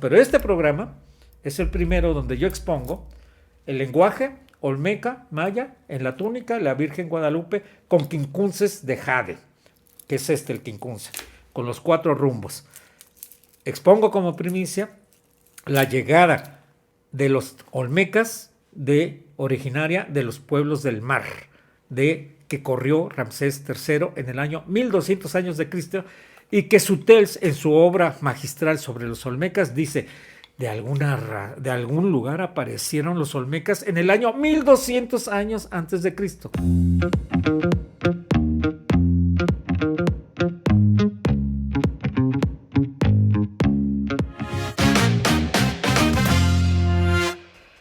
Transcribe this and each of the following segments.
pero este programa es el primero donde yo expongo el lenguaje olmeca, maya, en la túnica, la Virgen Guadalupe, con quincunces de jade, que es el quincunce, con los 4 rumbos. Expongo como primicia la llegada de los olmecas originaria de los pueblos del mar, que corrió Ramsés III en el año 1200 años de Cristo, y que Sutels en su obra magistral sobre los olmecas dice: de algún lugar aparecieron los olmecas en el año 1200 años antes de Cristo.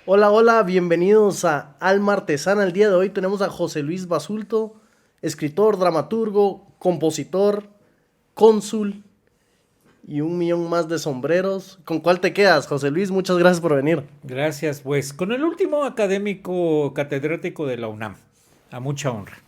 Hola, hola, bienvenidos a Alma Artesana. El día de hoy tenemos a José Luis Basulto, escritor, dramaturgo, compositor, cónsul y 1,000,000 más de sombreros. ¿Con cuál te quedas, José Luis? Muchas gracias por venir. Gracias, pues, con el último académico catedrático de la UNAM, a mucha honra.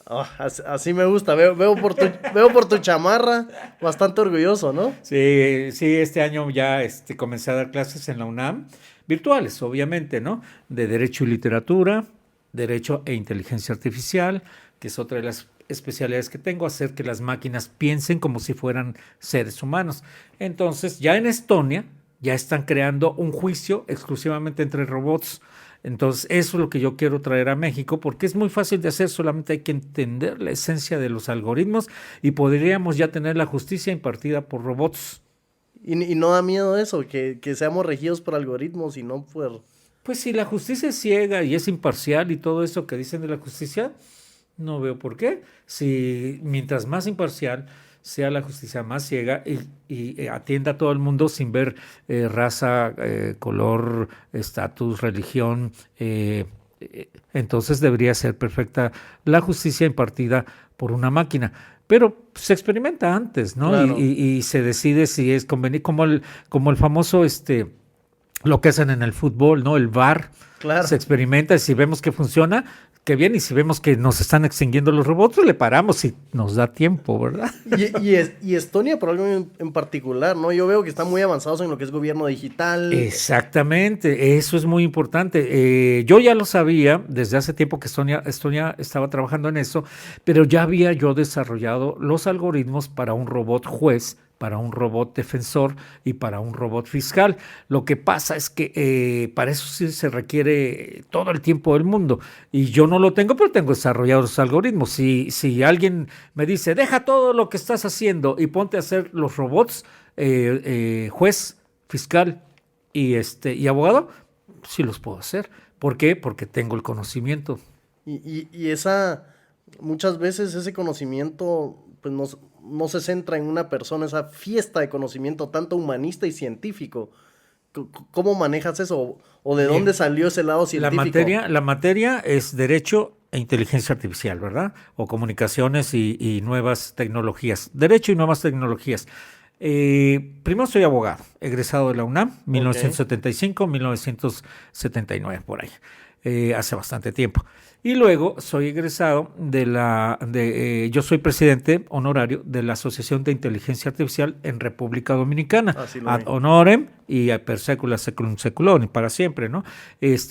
Oh, así me gusta, veo por tu chamarra, bastante orgulloso, ¿no? Sí, este año ya comencé a dar clases en la UNAM, virtuales, obviamente, ¿no? De Derecho y Literatura, Derecho e Inteligencia Artificial, que es otra de las especialidades que tengo, hacer que las máquinas piensen como si fueran seres humanos. Entonces, ya en Estonia, ya están creando un juicio exclusivamente entre robots. Entonces, eso es lo que yo quiero traer a México, porque es muy fácil de hacer, solamente hay que entender la esencia de los algoritmos y podríamos ya tener la justicia impartida por robots. Y no da miedo eso, que seamos regidos por algoritmos y no por... Pues si la justicia es ciega y es imparcial y todo eso que dicen de la justicia, no veo por qué. Si mientras más imparcial sea la justicia, más ciega y atienda a todo el mundo sin ver raza, color, estatus, religión, entonces debería ser perfecta la justicia impartida por una máquina. Pero se experimenta antes, ¿no? Claro. Y se decide si es conveniente, como el famoso lo que hacen en el fútbol, ¿no? El VAR. Claro. Se experimenta y si vemos que funciona, qué bien, y si vemos que nos están extinguiendo los robots, pues le paramos si nos da tiempo, ¿verdad? Y Estonia por algo en particular, ¿no? Yo veo que están muy avanzados en lo que es gobierno digital. Exactamente, eso es muy importante. Yo ya lo sabía desde hace tiempo que Estonia estaba trabajando en eso, pero ya había yo desarrollado los algoritmos para un robot juez, para un robot defensor y para un robot fiscal. Lo que pasa es que para eso sí se requiere todo el tiempo del mundo y yo no lo tengo, pero tengo desarrollados los algoritmos. Si alguien me dice, deja todo lo que estás haciendo y ponte a hacer los robots juez, fiscal y abogado, sí los puedo hacer. ¿Por qué? Porque tengo el conocimiento. Y muchas veces ese conocimiento pues no se centra en una persona, esa fiesta de conocimiento tanto humanista y científico. ¿Cómo manejas eso? ¿O de dónde salió ese lado científico? La materia es Derecho e Inteligencia Artificial, ¿verdad? O Comunicaciones y Nuevas Tecnologías. Derecho y Nuevas Tecnologías. Primero soy abogado, egresado de la UNAM, 1975, 1979, por ahí. Hace bastante tiempo. Y luego soy egresado yo soy presidente honorario de la Asociación de Inteligencia Artificial en República Dominicana, ad honorem y per secula seculum seculorum, y para siempre, ¿no?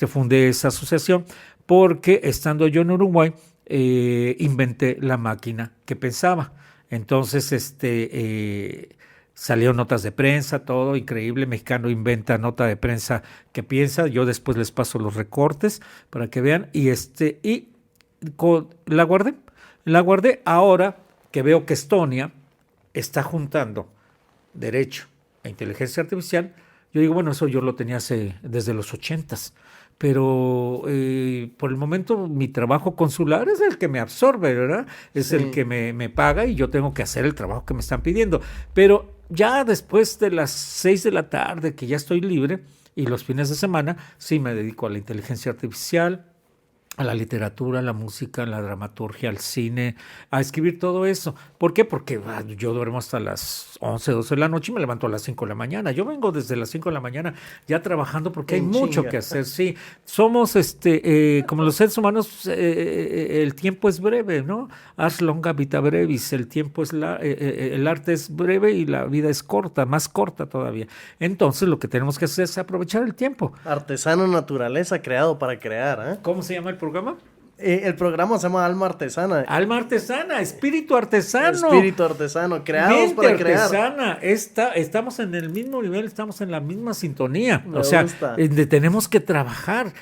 Fundé esa asociación porque estando yo en Uruguay, inventé la máquina que pensaba. Entonces, salieron notas de prensa, todo increíble. Mexicano inventa nota de prensa que piensa. Yo después les paso los recortes para que vean. Y la guardé. Ahora que veo que Estonia está juntando derecho e inteligencia artificial. Yo digo, bueno, eso yo lo tenía desde los 80s. Pero por el momento mi trabajo consular es el que me absorbe, ¿verdad? Es el que me paga y yo tengo que hacer el trabajo que me están pidiendo. Pero ya después de las 6 de la tarde, que ya estoy libre, y los fines de semana, sí me dedico a la inteligencia artificial, a la literatura, a la música, a la dramaturgia, al cine, a escribir todo eso. ¿Por qué? Porque yo duermo hasta las 11, 12 de la noche y me levanto a las 5 de la mañana. Yo vengo desde las 5 de la mañana ya trabajando porque hay En mucho chinga. que hacer. Sí, somos, como los seres humanos, el tiempo es breve, ¿no? Ars longa vita brevis, el tiempo el arte es breve y la vida es corta, más corta todavía. Entonces lo que tenemos que hacer es aprovechar el tiempo. Artesano naturaleza, creado para crear, ¿eh? ¿Cómo se llama el programa? El programa se llama Alma Artesana. Alma artesana, espíritu artesano. Espíritu artesano, creados Mente para crear. artesana. Estamos en el mismo nivel, estamos en la misma sintonía. Me o sea, gusta. tenemos que trabajar,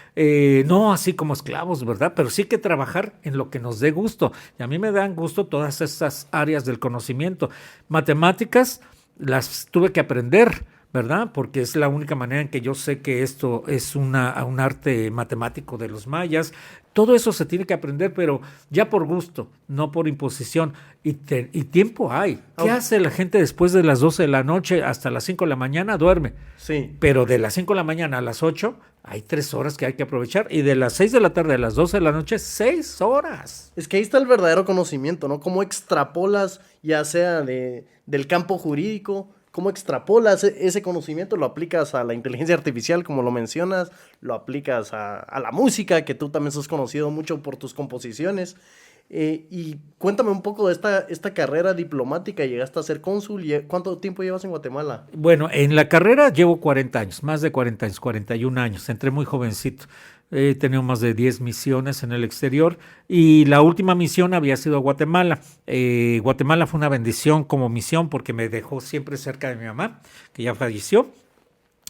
no así como esclavos, ¿verdad? Pero sí que trabajar en lo que nos dé gusto. Y a mí me dan gusto todas estas áreas del conocimiento. Matemáticas las tuve que aprender, ¿verdad? Porque es la única manera en que yo sé que esto es un arte matemático de los mayas. Todo eso se tiene que aprender, pero ya por gusto, no por imposición. Y tiempo hay. ¿Qué hace la gente después de las 12 de la noche hasta las 5 de la mañana? Duerme. Sí. Pero de las 5 de la mañana a las 8 hay 3 horas que hay que aprovechar. Y de las 6 de la tarde a las 12 de la noche, 6 horas. Es que ahí está el verdadero conocimiento, ¿no? Cómo extrapolas, ya sea del campo jurídico, cómo extrapolas ese conocimiento, lo aplicas a la inteligencia artificial, como lo mencionas, lo aplicas a la música, que tú también sos conocido mucho por tus composiciones. Y cuéntame un poco de esta carrera diplomática. Llegaste a ser cónsul. ¿Cuánto tiempo llevas en Guatemala? Bueno, en la carrera llevo 40 años, más de 40 años, 41 años. Entré muy jovencito. He tenido más de 10 misiones en el exterior y la última misión había sido a Guatemala. Guatemala fue una bendición como misión porque me dejó siempre cerca de mi mamá, que ya falleció,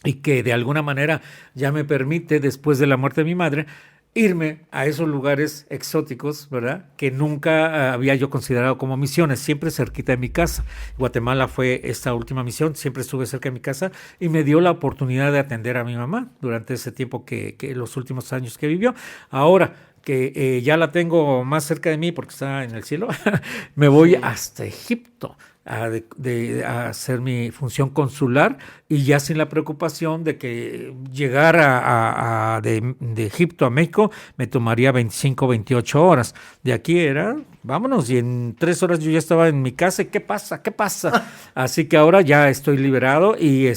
y que de alguna manera ya me permite, después de la muerte de mi madre, irme a esos lugares exóticos, ¿verdad? Que nunca había yo considerado como misiones, siempre cerquita de mi casa. Guatemala fue esta última misión, siempre estuve cerca de mi casa y me dio la oportunidad de atender a mi mamá durante ese tiempo que los últimos años que vivió. Ahora que ya la tengo más cerca de mí porque está en el cielo, me voy hasta Egipto a hacer mi función consular y ya sin la preocupación de que llegar de Egipto a México me tomaría 25, 28 horas. De aquí vámonos, y en 3 horas yo ya estaba en mi casa. ¿Y qué pasa? ¿Qué pasa? Así que ahora ya estoy liberado y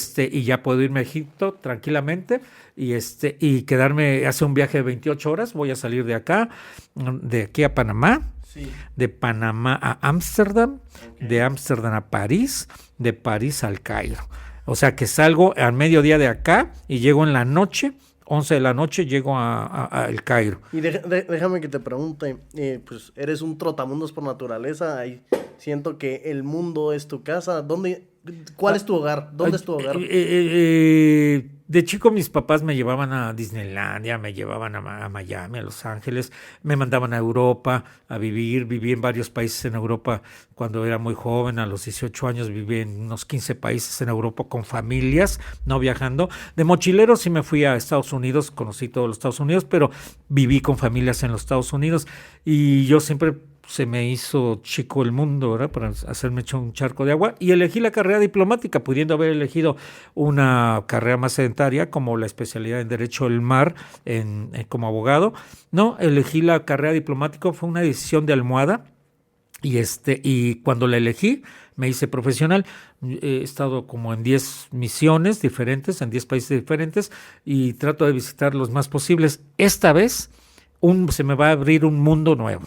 ya puedo irme a Egipto tranquilamente y quedarme, hacer un viaje de 28 horas. Voy a salir de aquí a Panamá. Sí. De Panamá a Ámsterdam, de Ámsterdam a París, de París al Cairo. O sea que salgo al mediodía de acá y llego en la noche, 11 de la noche, llego a El Cairo. Y déjame que te pregunte, pues eres un trotamundos por naturaleza, ahí siento que el mundo es tu casa. ¿Cuál es tu hogar? ¿Dónde es tu hogar? De chico mis papás me llevaban a Disneylandia, me llevaban a Miami, a Los Ángeles, me mandaban a Europa a vivir. Viví en varios países en Europa cuando era muy joven. A los 18 años viví en unos 15 países en Europa con familias, no viajando. De mochilero sí me fui a Estados Unidos, conocí todos los Estados Unidos, pero viví con familias en los Estados Unidos y yo siempre se me hizo chico el mundo, ¿verdad? Para hacerme un charco de agua, y elegí la carrera diplomática, pudiendo haber elegido una carrera más sedentaria como la especialidad en Derecho del Mar como abogado. No, elegí la carrera diplomática, fue una decisión de almohada, y cuando la elegí me hice profesional. He estado como en 10 misiones diferentes, en 10 países diferentes, y trato de visitar los más posibles. Esta vez se me va a abrir un mundo nuevo.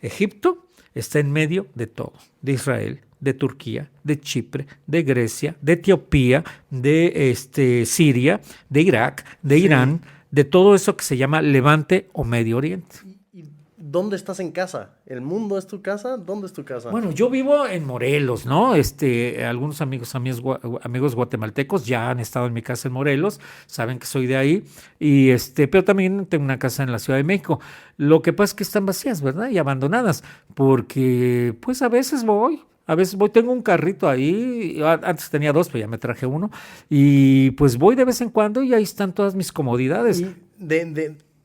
Egipto está en medio de todo, de Israel, de Turquía, de Chipre, de Grecia, de Etiopía, de Siria, de Irak, de Irán, de todo eso que se llama Levante o Medio Oriente. ¿Y dónde estás en casa? ¿El mundo es tu casa? ¿Dónde es tu casa? Bueno, yo vivo en Morelos, ¿no? Algunos amigos guatemaltecos ya han estado en mi casa en Morelos, saben que soy de ahí, pero también tengo una casa en la Ciudad de México. Lo que pasa es que están vacías, ¿verdad? Y abandonadas, porque pues a veces voy, tengo un carrito ahí, antes tenía 2, pero ya me traje uno, y pues voy de vez en cuando y ahí están todas mis comodidades. Y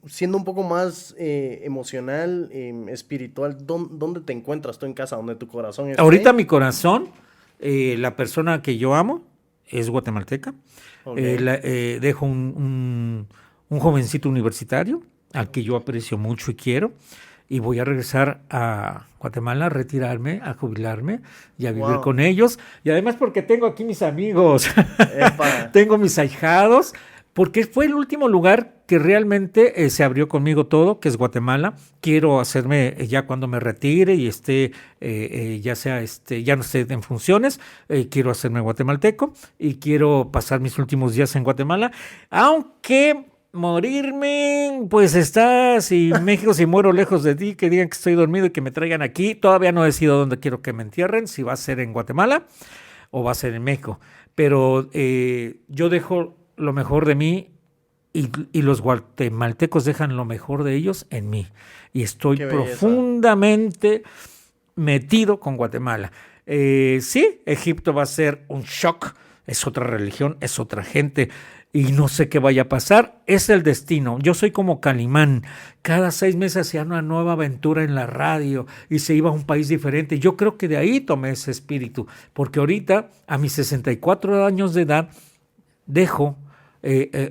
siendo un poco más emocional, espiritual, ¿dónde te encuentras tú en casa? ¿Dónde tu corazón está? Ahorita mi corazón, la persona que yo amo es guatemalteca. Okay. Dejo un jovencito universitario al que yo aprecio mucho y quiero, y voy a regresar a Guatemala a retirarme, a jubilarme y a vivir Wow. con ellos. Y además porque tengo aquí mis amigos, Epa. tengo mis ahijados, porque fue el último lugar que realmente se abrió conmigo todo, que es Guatemala. Quiero hacerme, ya cuando me retire y esté, ya sea, ya no esté en funciones, quiero hacerme guatemalteco y quiero pasar mis últimos días en Guatemala, aunque morirme, pues está, si México, si muero lejos de ti, que digan que estoy dormido y que me traigan aquí. Todavía no decido dónde quiero que me entierren, si va a ser en Guatemala o va a ser en México. Pero yo dejo lo mejor de mí y los guatemaltecos dejan lo mejor de ellos en mí. Y estoy Qué belleza. profundamente metido con Guatemala. Sí, Egipto va a ser un shock, es otra religión, es otra gente y no sé qué vaya a pasar, es el destino. Yo soy como Calimán, cada 6 meses hacía una nueva aventura en la radio y se iba a un país diferente. Yo creo que de ahí tomé ese espíritu, porque ahorita a mis 64 años de edad dejo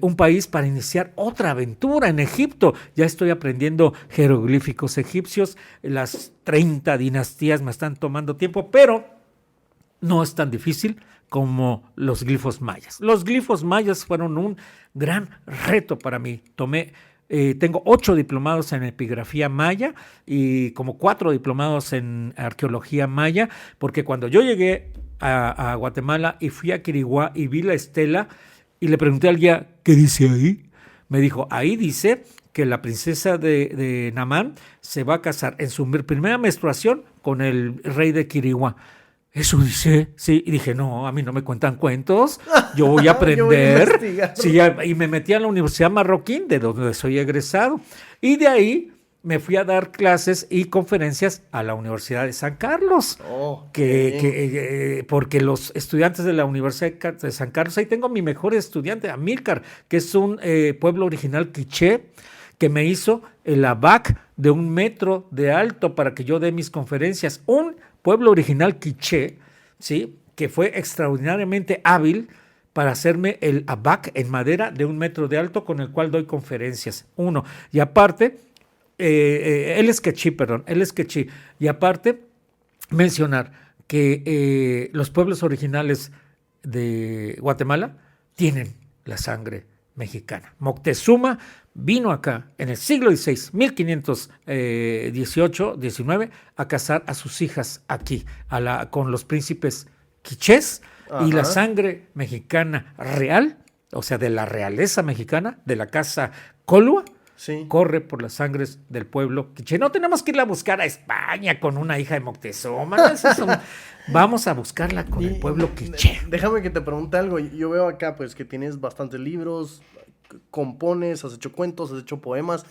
un país para iniciar otra aventura en Egipto. Ya estoy aprendiendo jeroglíficos egipcios, las 30 dinastías me están tomando tiempo, pero no es tan difícil como los glifos mayas. Los glifos mayas fueron un gran reto para mí. Tengo 8 diplomados en epigrafía maya y como 4 diplomados en arqueología maya, porque cuando yo llegué a Guatemala y fui a Quiriguá y vi la estela y le pregunté al guía, ¿qué dice ahí? Me dijo, ahí dice que la princesa de Namán se va a casar en su primera menstruación con el rey de Quiriguá. Eso dice, sí, y dije, no, a mí no me cuentan cuentos, yo voy a aprender. Sí, y me metí a la Universidad Marroquín, de donde soy egresado, y de ahí me fui a dar clases y conferencias a la Universidad de San Carlos, porque los estudiantes de la Universidad de San Carlos, ahí tengo a mi mejor estudiante, Amílcar, que es un pueblo original quiché, que me hizo el ABAC de 1 metro de alto para que yo dé mis conferencias. Un pueblo original quiché, ¿sí?, que fue extraordinariamente hábil para hacerme el ABAC en madera de 1 metro de alto con el cual doy conferencias. Uno. Y aparte, él es quechí. Y aparte, mencionar que los pueblos originales de Guatemala tienen la sangre mexicana. Moctezuma vino acá en el siglo XVI, 1518-19, a casar a sus hijas aquí, con los príncipes quichés. Ajá. Y la sangre mexicana real, o sea, de la realeza mexicana, de la casa Colua, sí, corre por las sangres del pueblo quiché. No tenemos que irla a buscar a España con una hija de Moctezuma. Vamos a buscarla con el pueblo quiché. Déjame que te pregunte algo. Yo veo acá pues que tienes bastantes libros, compones, has hecho cuentos, has hecho poemas.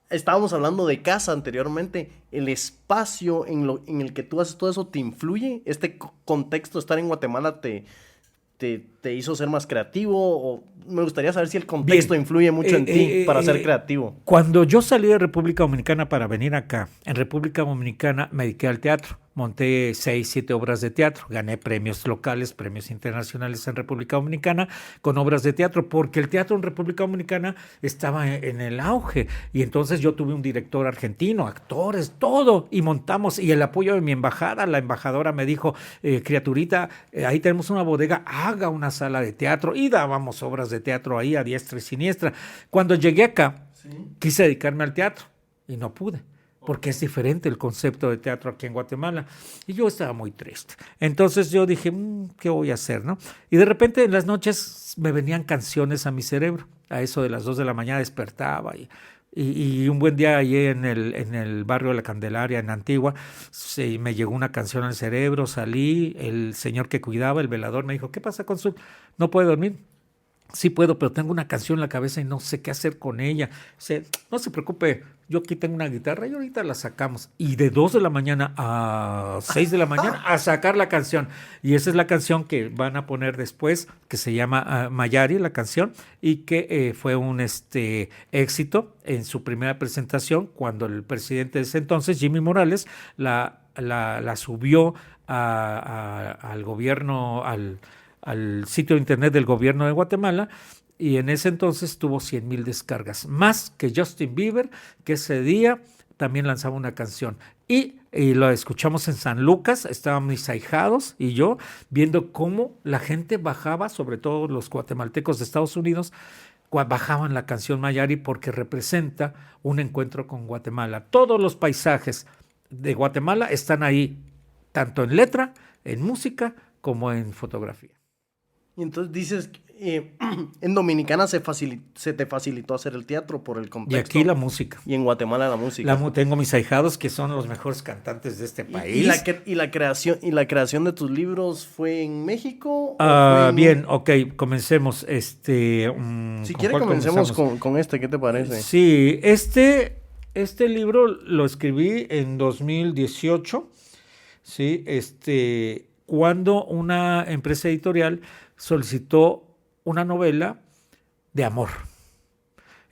Estábamos hablando de casa anteriormente. ¿El espacio en el que tú haces todo eso te influye? ¿Este contexto, estar en Guatemala, te hizo ser más creativo? O me gustaría saber si el contexto influye mucho en ti para ser creativo. Cuando yo salí de República Dominicana para venir acá, en República Dominicana me dediqué al teatro. Monté 6, 7 obras de teatro. Gané premios locales, premios internacionales en República Dominicana con obras de teatro, porque el teatro en República Dominicana estaba en el auge. Y entonces yo tuve un director argentino, actores, todo, y montamos. Y el apoyo de mi embajada, la embajadora me dijo, criaturita, ahí tenemos una bodega, haga una sala de teatro. Y dábamos obras de teatro ahí a diestra y siniestra. Cuando llegué acá, ¿sí?, quise dedicarme al teatro y no pude, porque es diferente el concepto de teatro aquí en Guatemala. Y yo estaba muy triste. Entonces yo dije, ¿qué voy a hacer, no? Y de repente en las noches me venían canciones a mi cerebro. A eso de las 2 de la mañana despertaba y un buen día allí en el barrio de la Candelaria, en Antigua, me llegó una canción al cerebro, salí, el señor que cuidaba, el velador, me dijo, ¿qué pasa, Consul? ¿No puede dormir? Sí puedo, pero tengo una canción en la cabeza y no sé qué hacer con ella. No se preocupe, yo aquí tengo una guitarra y ahorita la sacamos. Y de 2 de la mañana a 6 de la mañana a sacar la canción. Y esa es la canción que van a poner después, que se llama Mayari, la canción, y que fue un éxito en su primera presentación cuando el presidente de ese entonces, Jimmy Morales, la subió al gobierno, al sitio de internet del gobierno de Guatemala, y en ese entonces tuvo 100,000 descargas, más que Justin Bieber, que ese día también lanzaba una canción. Y lo escuchamos en San Lucas, estaban mis ahijados y yo viendo cómo la gente bajaba, sobre todo los guatemaltecos de Estados Unidos, bajaban la canción Mayari porque representa un encuentro con Guatemala. Todos los paisajes de Guatemala están ahí, tanto en letra, en música, como en fotografía. Y entonces dices, en Dominicana se te facilitó hacer el teatro por el contexto. Y aquí la música. Y en Guatemala la música. Tengo mis ahijados que son los mejores cantantes de este país. ¿Y la creación de tus libros fue en México? Bien, ok, comencemos. Si quieres comencemos con este, ¿qué te parece? Sí, este libro lo escribí en 2018, ¿sí? Cuando una empresa editorial solicitó una novela de amor.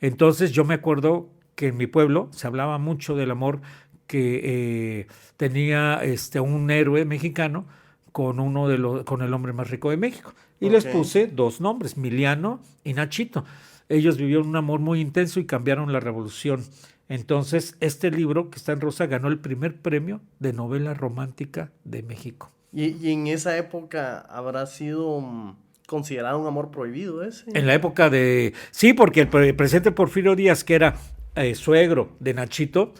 Entonces yo me acuerdo que en mi pueblo se hablaba mucho del amor que tenía un héroe mexicano con el hombre más rico de México. Y les puse 2 nombres, Miliano y Nachito. Ellos vivieron un amor muy intenso y cambiaron la revolución. Entonces, este libro que está en rosa ganó el primer premio de novela romántica de México. ¿Y en esa época habrá sido considerado un amor prohibido ese? En la época de... Sí, porque el presidente Porfirio Díaz, que era suegro de Nachito,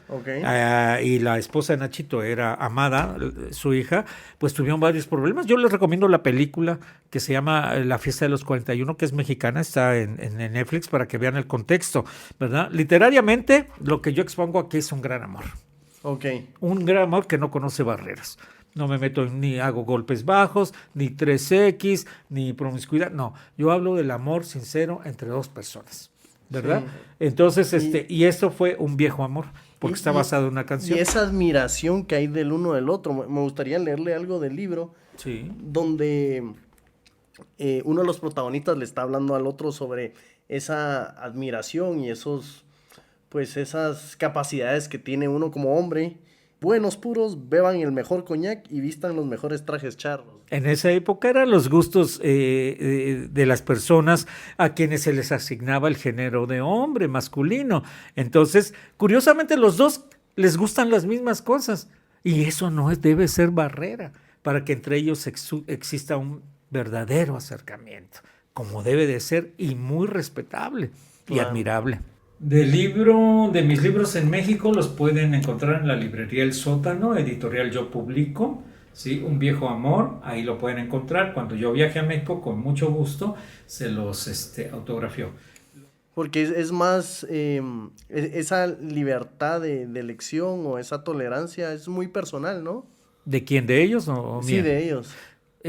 y la esposa de Nachito era Amada, su hija, pues tuvieron varios problemas. Yo les recomiendo la película que se llama La fiesta de los 41, que es mexicana, está en Netflix para que vean el contexto, ¿verdad? Literariamente, lo que yo expongo aquí es un gran amor. Un gran amor que no conoce barreras. No me meto ni hago golpes bajos, ni 3X, ni promiscuidad. No, yo hablo del amor sincero entre 2 personas, ¿verdad? Sí. Entonces, y esto fue un viejo amor, porque está basado en una canción. Y esa admiración que hay del uno del otro. Me gustaría leerle algo del libro, sí, donde uno de los protagonistas le está hablando al otro sobre esa admiración y esas capacidades que tiene uno como hombre. Buenos puros, beban el mejor coñac y vistan los mejores trajes charros. En esa época eran los gustos de las personas a quienes se les asignaba el género de hombre, masculino. Entonces, curiosamente, los 2 les gustan las mismas cosas. Y eso no debe ser barrera para que entre ellos exista un verdadero acercamiento, como debe de ser y muy respetable y admirable. De mis libros en México los pueden encontrar en la librería El Sótano, editorial Yo Publico, ¿sí? Un viejo amor, ahí lo pueden encontrar. Cuando yo viaje a México, con mucho gusto, se los autografió. Porque es más, esa libertad de elección o esa tolerancia es muy personal, ¿no? ¿De quién? ¿De ellos o sí, mía? De ellos.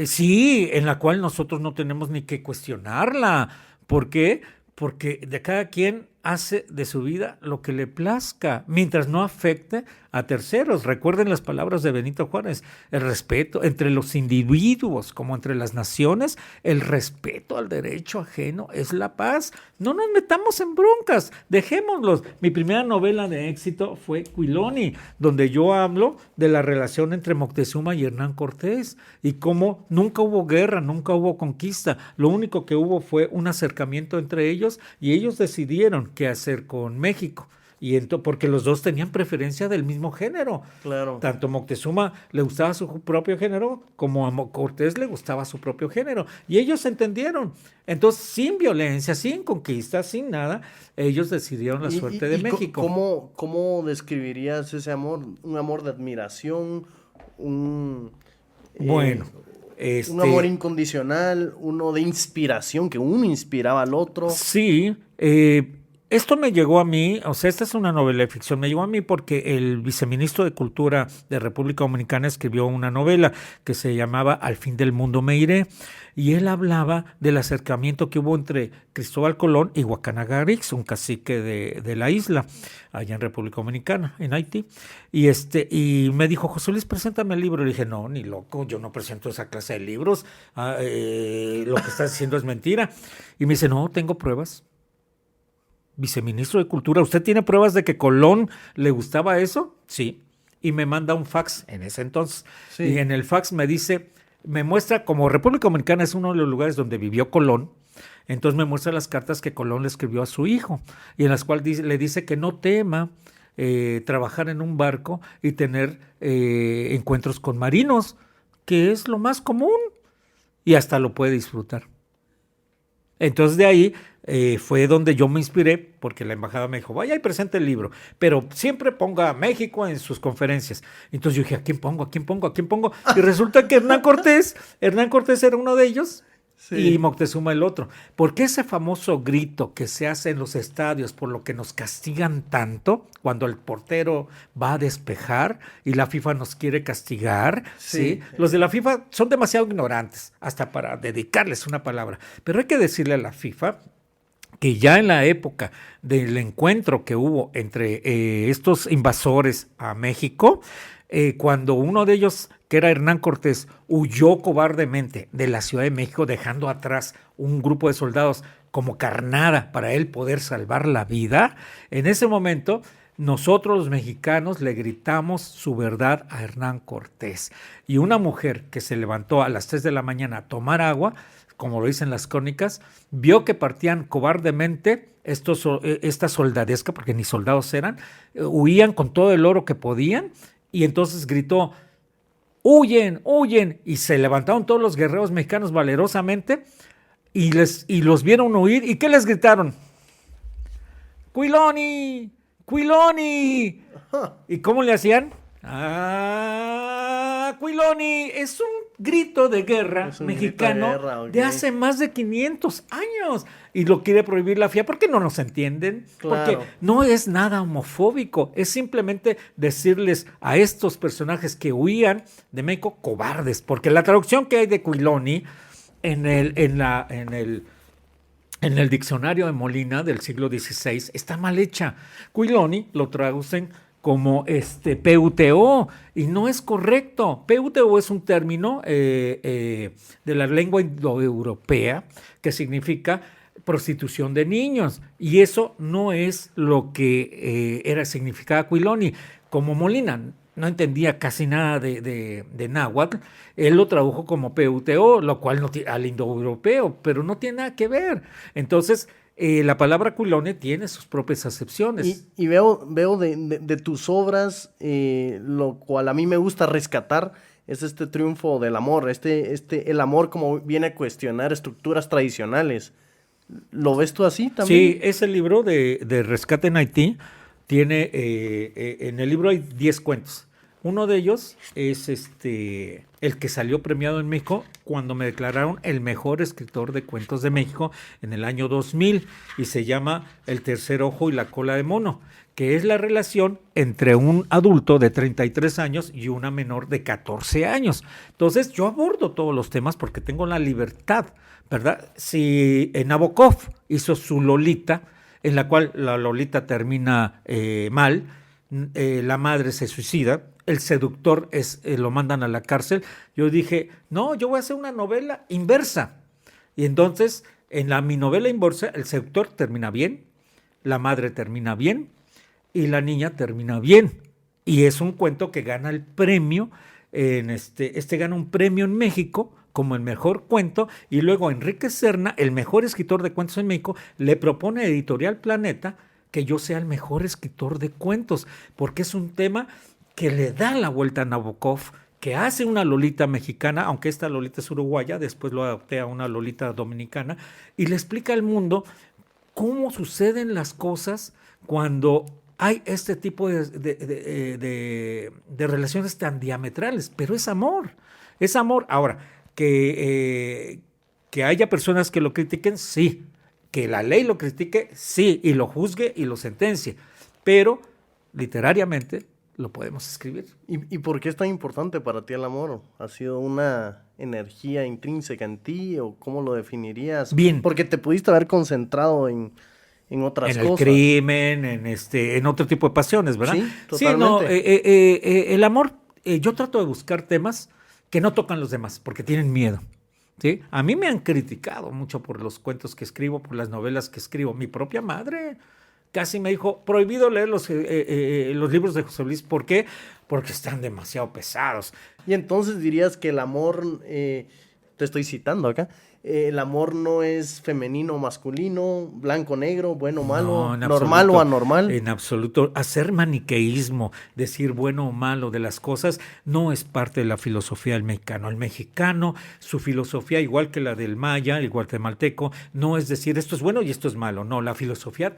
Sí, en la cual nosotros no tenemos ni que cuestionarla. ¿Por qué? Porque de cada quien hace de su vida lo que le plazca, mientras no afecte a terceros. Recuerden las palabras de Benito Juárez: el respeto entre los individuos como entre las naciones, el respeto al derecho ajeno es la paz. No nos metamos en broncas, dejémoslos. Mi primera novela de éxito fue Cuiloni, donde yo hablo de la relación entre Moctezuma y Hernán Cortés y cómo nunca hubo guerra, nunca hubo conquista. Lo único que hubo fue un acercamiento entre ellos y ellos decidieron qué hacer con México. Y porque los 2 tenían preferencia del mismo género. Claro. Tanto Moctezuma le gustaba su propio género como a Cortés le gustaba su propio género. Y ellos se entendieron. Entonces, sin violencia, sin conquista, sin nada, ellos decidieron la suerte de México. ¿Cómo describirías ese amor? ¿Un amor de admiración? Un amor incondicional, uno de inspiración, que uno inspiraba al otro. Sí, esto me llegó a mí, o sea, esta es una novela de ficción, me llegó a mí porque el viceministro de Cultura de República Dominicana escribió una novela que se llamaba Al fin del mundo me iré, y él hablaba del acercamiento que hubo entre Cristóbal Colón y Guacanagarix, un cacique de la isla, allá en República Dominicana, en Haití, y me dijo: José Luis, preséntame el libro. Le dije: no, ni loco, yo no presento esa clase de libros, lo que estás diciendo es mentira. Y me dice: no, tengo pruebas. Viceministro de Cultura, ¿usted tiene pruebas de que Colón le gustaba eso? Sí. Y me manda un fax en ese entonces. Sí. Y en el fax me dice, me muestra como República Dominicana es uno de los lugares donde vivió Colón, Entonces me muestra las cartas que Colón le escribió a su hijo y en las cuales le dice que no tema trabajar en un barco y tener encuentros con marinos, que es lo más común y hasta lo puede disfrutar. Entonces de ahí fue donde yo me inspiré, porque la embajada me dijo, vaya y presente el libro, pero siempre ponga a México en sus conferencias. Entonces yo dije, ¿a quién pongo? ¿A quién pongo? ¿A quién pongo? Y resulta que Hernán Cortés era uno de ellos. Sí. Y Moctezuma el otro. ¿Por qué ese famoso grito que se hace en los estadios por lo que nos castigan tanto cuando el portero va a despejar y la FIFA nos quiere castigar? ¿sí? Los de la FIFA son demasiado ignorantes hasta para dedicarles una palabra. Pero hay que decirle a la FIFA que ya en la época del encuentro que hubo entre estos invasores a México, cuando uno de ellos, que era Hernán Cortés, huyó cobardemente de la Ciudad de México, dejando atrás un grupo de soldados como carnada para él poder salvar la vida, en ese momento nosotros los mexicanos le gritamos su verdad a Hernán Cortés. Y una mujer que se levantó a las 3 de la mañana a tomar agua, como lo dicen las crónicas, vio que partían cobardemente esta soldadesca, porque ni soldados eran, huían con todo el oro que podían, y entonces gritó, ¡huyen, huyen! Y se levantaron todos los guerreros mexicanos valerosamente y los vieron huir. ¿Y qué les gritaron? ¡Cuiloni! ¡Cuiloni! ¿Y cómo le hacían? ¡Ah! ¡Cuiloni! Es un grito de guerra mexicano grito de, guerra, okay, de hace más de 500 años. Y lo quiere prohibir la FIA porque no nos entienden. Claro. Porque no es nada homofóbico. Es simplemente decirles a estos personajes que huían de México cobardes. Porque la traducción que hay de Cuiloni en el diccionario de Molina del siglo XVI está mal hecha. Cuiloni lo traducen como PUTO, y no es correcto. PUTO es un término de la lengua indoeuropea que significa prostitución de niños, y eso no es lo que significaba Cuiloni. Como Molina no entendía casi nada de náhuatl, él lo tradujo como PUTO, lo cual no tiene al indoeuropeo, pero no tiene nada que ver. Entonces, la palabra Cuiloni tiene sus propias acepciones. Y veo de tus obras, lo cual a mí me gusta rescatar, es este triunfo del amor, el amor como viene a cuestionar estructuras tradicionales. ¿Lo ves tú así también? Sí, ese libro de Rescate en Haití tiene, en el libro hay 10 cuentos. Uno de ellos es el que salió premiado en México cuando me declararon el mejor escritor de cuentos de México en el año 2000, y se llama El tercer ojo y la cola de mono, que es la relación entre un adulto de 33 años y una menor de 14 años. Entonces yo abordo todos los temas porque tengo la libertad, ¿verdad? Si Nabokov hizo su Lolita, en la cual la Lolita termina mal, la madre se suicida, el seductor lo mandan a la cárcel. Yo dije, no, yo voy a hacer una novela inversa. Y entonces, mi novela inversa, el seductor termina bien, la madre termina bien y la niña termina bien. Y es un cuento que gana el premio, gana un premio en México como el mejor cuento, y luego Enrique Serna, el mejor escritor de cuentos en México, le propone a Editorial Planeta que yo sea el mejor escritor de cuentos, porque es un tema que le da la vuelta a Nabokov, que hace una Lolita mexicana, aunque esta Lolita es uruguaya, después lo adopté a una Lolita dominicana, y le explica al mundo cómo suceden las cosas cuando hay este tipo de relaciones tan diametrales, pero es amor. Ahora, que haya personas que lo critiquen, sí, que la ley lo critique, sí, y lo juzgue y lo sentencie, pero literariamente lo podemos escribir. ¿Y por qué es tan importante para ti el amor? ¿Ha sido una energía intrínseca en ti o cómo lo definirías? Bien. Porque te pudiste haber concentrado en otras cosas. En el crimen, en otro tipo de pasiones, ¿verdad? Sí, totalmente. Sí, el amor, yo trato de buscar temas que no tocan los demás, porque tienen miedo. ¿Sí? A mí me han criticado mucho por los cuentos que escribo, por las novelas que escribo. Mi propia madre casi me dijo, prohibido leer los libros de José Luis. ¿Por qué? Porque están demasiado pesados. Y entonces dirías que el amor, te estoy citando acá, el amor no es femenino o masculino, blanco, negro, bueno o malo, No, en normal absoluto, o anormal. en absoluto. Hacer maniqueísmo, decir bueno o malo de las cosas, no es parte de la filosofía del mexicano. El mexicano, su filosofía, igual que la del maya, el guatemalteco, no es decir esto es bueno y esto es malo. No, la filosofía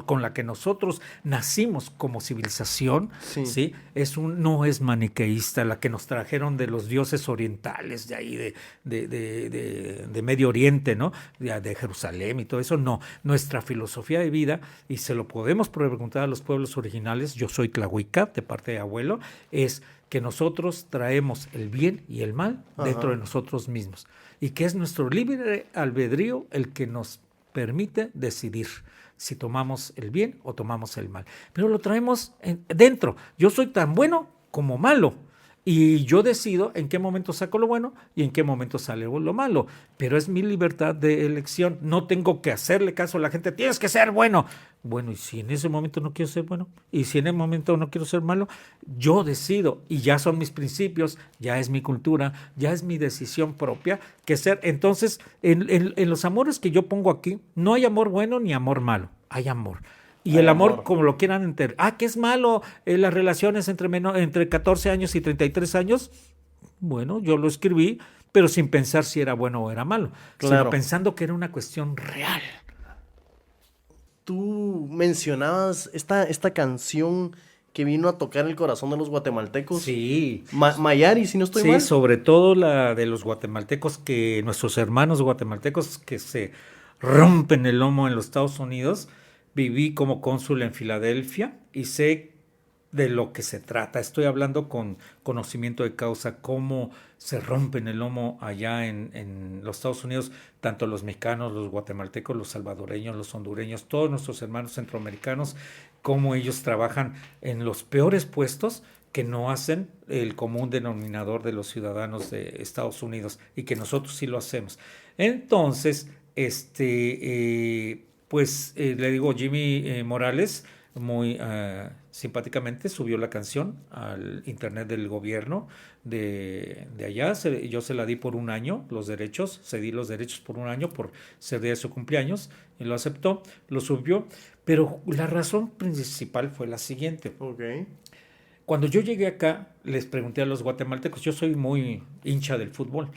con la que nosotros nacimos como civilización, Sí. ¿sí? No es maniqueísta, la que nos trajeron de los dioses orientales, de ahí, de Medio Oriente, ¿no? De Jerusalén y todo eso, no. Nuestra filosofía de vida, y se lo podemos preguntar a los pueblos originales, yo soy tlahuica, de parte de abuelo, es que nosotros traemos el bien y el mal dentro de nosotros mismos, y que es nuestro libre albedrío el que nos permite decidir si tomamos el bien o tomamos el mal. Pero lo traemos dentro. Yo soy tan bueno como malo. Y yo decido en qué momento saco lo bueno y en qué momento sale lo malo. Pero es mi libertad de elección. No tengo que hacerle caso a la gente. Tienes que ser bueno. Bueno, y si en ese momento no quiero ser bueno, y si en ese momento no quiero ser malo, yo decido. Y ya son mis principios, ya es mi cultura, ya es mi decisión propia que ser. Entonces, en los amores que yo pongo aquí, no hay amor bueno ni amor malo. Hay amor. Y Hay el amor, amor. como lo quieran entender. Que es malo las relaciones entre 14 años y 33 años. Bueno, yo lo escribí, pero sin pensar si era bueno o era malo, Claro. sino pensando que era una cuestión real. Tú mencionabas esta canción que vino a tocar el corazón de los guatemaltecos. Sí, Mayari, si no estoy sí, mal. sobre todo la de los guatemaltecos, que nuestros hermanos guatemaltecos que se rompen el lomo en los Estados Unidos. Viví como cónsul en Filadelfia y sé de lo que se trata. Estoy hablando con conocimiento de causa, cómo se rompen el lomo allá en los Estados Unidos, tanto los mexicanos, los guatemaltecos, los salvadoreños, los hondureños, todos nuestros hermanos centroamericanos, cómo ellos trabajan en los peores puestos que no hacen el común denominador de los ciudadanos de Estados Unidos y que nosotros sí lo hacemos. Entonces, le digo, Jimmy Morales muy simpáticamente subió la canción al internet del gobierno de allá. Yo se la di por un año, los derechos, cedí los derechos por un año por ser día de su cumpleaños, y lo aceptó, lo subió. Pero la razón principal fue la siguiente. Okay. Cuando yo llegué acá, les pregunté a los guatemaltecos, yo soy muy hincha del fútbol.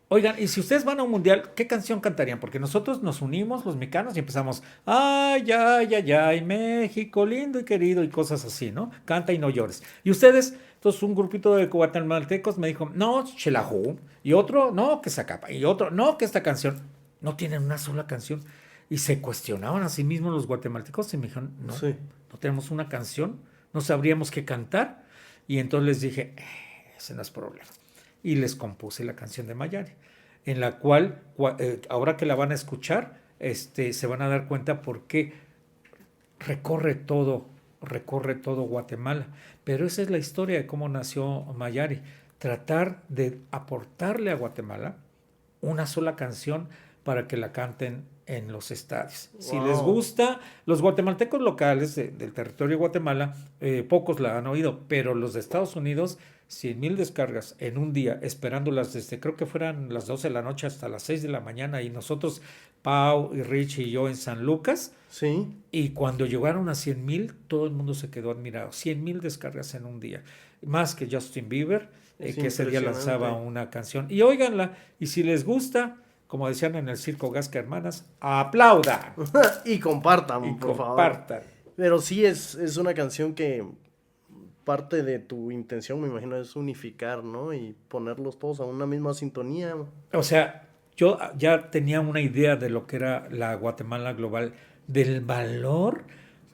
Oigan, y si ustedes van a un mundial, ¿qué canción cantarían? Porque nosotros nos unimos, los mexicanos, y empezamos, ay, ay, ay, ay, México, lindo y querido, y cosas así, ¿no? Canta y no llores. Y ustedes, entonces un grupito de guatemaltecos me dijo, no, Xelajú, y otro, no, que Zacapa, y otro, no, que esta canción. No tienen una sola canción. Y se cuestionaban a sí mismos los guatemaltecos y me dijeron, no, Sí. no tenemos una canción, no sabríamos qué cantar. Y entonces les dije, ese no es problema. Y les compuse la canción de Mayari, en la cual, ahora que la van a escuchar, se van a dar cuenta por qué recorre todo Guatemala. Pero esa es la historia de cómo nació Mayari, tratar de aportarle a Guatemala una sola canción para que la canten en los estadios. Wow. Si les gusta, los guatemaltecos locales del territorio de Guatemala, pocos la han oído, pero los de Estados Unidos, 100,000 descargas en un día, esperándolas desde, creo que fueran las 12 de la noche hasta las 6 de la mañana, y nosotros, Pau y Rich y yo en San Lucas, Sí. y cuando llegaron a 100,000, todo el mundo se quedó admirado. 100,000 descargas en un día, más que Justin Bieber, que ese día lanzaba una canción. Y óiganla, y si les gusta, como decían en el circo Gasca Hermanas, aplaudan. Y compartan, Y por compartan. favor. Pero sí es una canción que parte de tu intención, me imagino, es unificar, ¿no? Y ponerlos todos a una misma sintonía. O sea, yo ya tenía una idea de lo que era la Guatemala global, del valor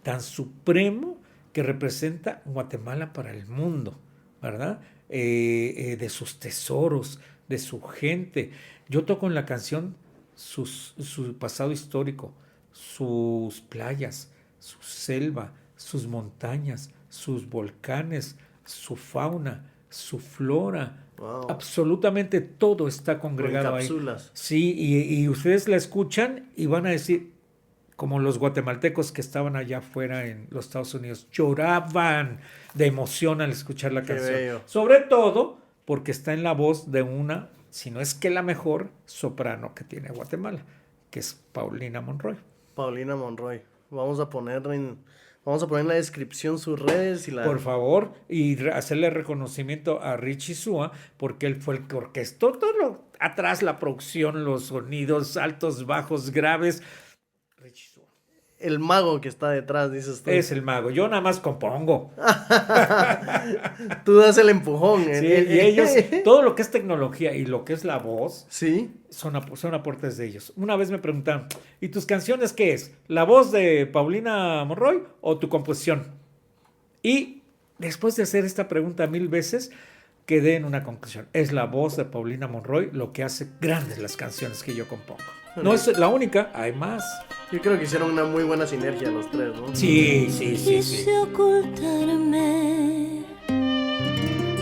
tan supremo que representa Guatemala para el mundo, ¿verdad? De sus tesoros, de su gente. Yo toco en la canción su pasado histórico, sus playas, su selva, sus montañas, sus volcanes, su fauna, su flora. Wow. Absolutamente todo está congregado ahí. Sí, y ustedes la escuchan y van a decir, como los guatemaltecos que estaban allá afuera en los Estados Unidos, lloraban de emoción al escuchar la canción. Bello. Sobre todo porque está en la voz de una sino es que la mejor soprano que tiene Guatemala, que es Paulina Monroy. Paulina Monroy. Vamos a poner en la descripción sus redes y Por favor, y hacerle reconocimiento a Richie Sua, porque él fue el que orquestó todo atrás, la producción, los sonidos altos, bajos, graves. Richie Sua. El mago que está detrás, dices tú. Es el mago, yo nada más compongo. Tú das el empujón. Sí, y ellos, todo lo que es tecnología y lo que es la voz, sí, son aportes de ellos. Una vez me preguntaron, ¿y tus canciones qué es? ¿La voz de Paulina Monroy o tu composición? Y después de hacer esta pregunta 1000 veces, quedé en una conclusión. Es la voz de Paulina Monroy lo que hace grandes las canciones que yo compongo. No es la única, hay más. Yo creo que hicieron una muy buena sinergia los tres, ¿no? Sí. Quise ocultarme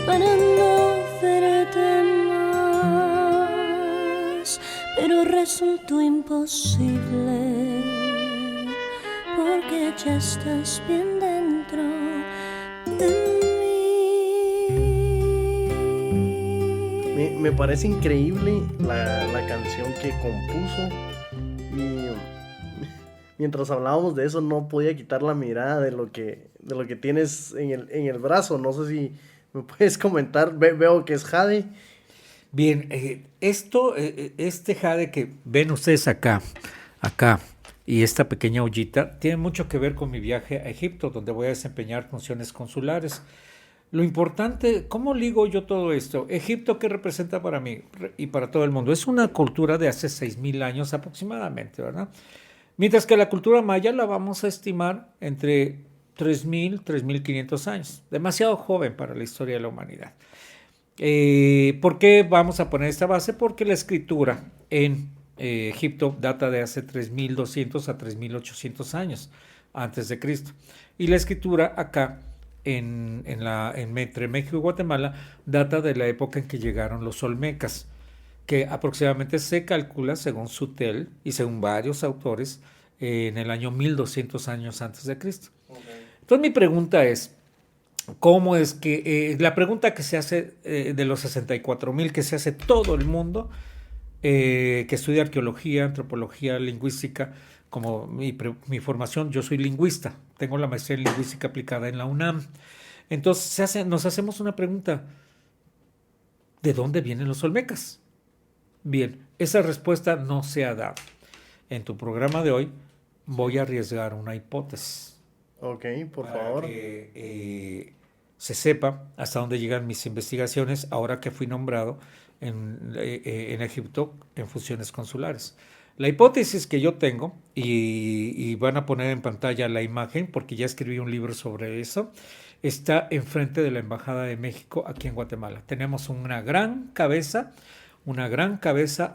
para no verte más, pero resultó imposible porque ya estás bien dentro de mí. Me parece increíble la canción que compuso y mientras hablábamos de eso no podía quitar la mirada de lo que tienes en el brazo. No sé si me puedes comentar. Veo que es jade. Bien, este jade que ven ustedes acá, y esta pequeña ollita, tiene mucho que ver con mi viaje a Egipto, donde voy a desempeñar funciones consulares. Lo importante, ¿cómo ligo yo todo esto? Egipto, ¿qué representa para mí y para todo el mundo? Es una cultura de hace 6,000 años aproximadamente, ¿verdad? Mientras que la cultura maya la vamos a estimar entre 3,000, 3,500 años. Demasiado joven para la historia de la humanidad. ¿Por qué vamos a poner esta base? Porque la escritura en Egipto data de hace 3,200 a 3,800 años antes de Cristo. Y la escritura acá, entre México y Guatemala, data de la época en que llegaron los olmecas, que aproximadamente se calcula, según Sutel y según varios autores, en el año 1200 años antes de Cristo. Okay. Entonces mi pregunta es, ¿cómo es que la pregunta que se hace de los 64,000 que se hace todo el mundo que estudia arqueología, antropología, lingüística, como mi formación, yo soy lingüista, tengo la maestría en lingüística aplicada en la UNAM. Entonces nos hacemos una pregunta, ¿de dónde vienen los olmecas? Bien, esa respuesta no se ha dado. En tu programa de hoy voy a arriesgar una hipótesis. Ok, por favor. Para que se sepa hasta dónde llegan mis investigaciones ahora que fui nombrado en Egipto en funciones consulares. La hipótesis que yo tengo, y van a poner en pantalla la imagen porque ya escribí un libro sobre eso, está enfrente de la Embajada de México aquí en Guatemala. Tenemos una gran cabeza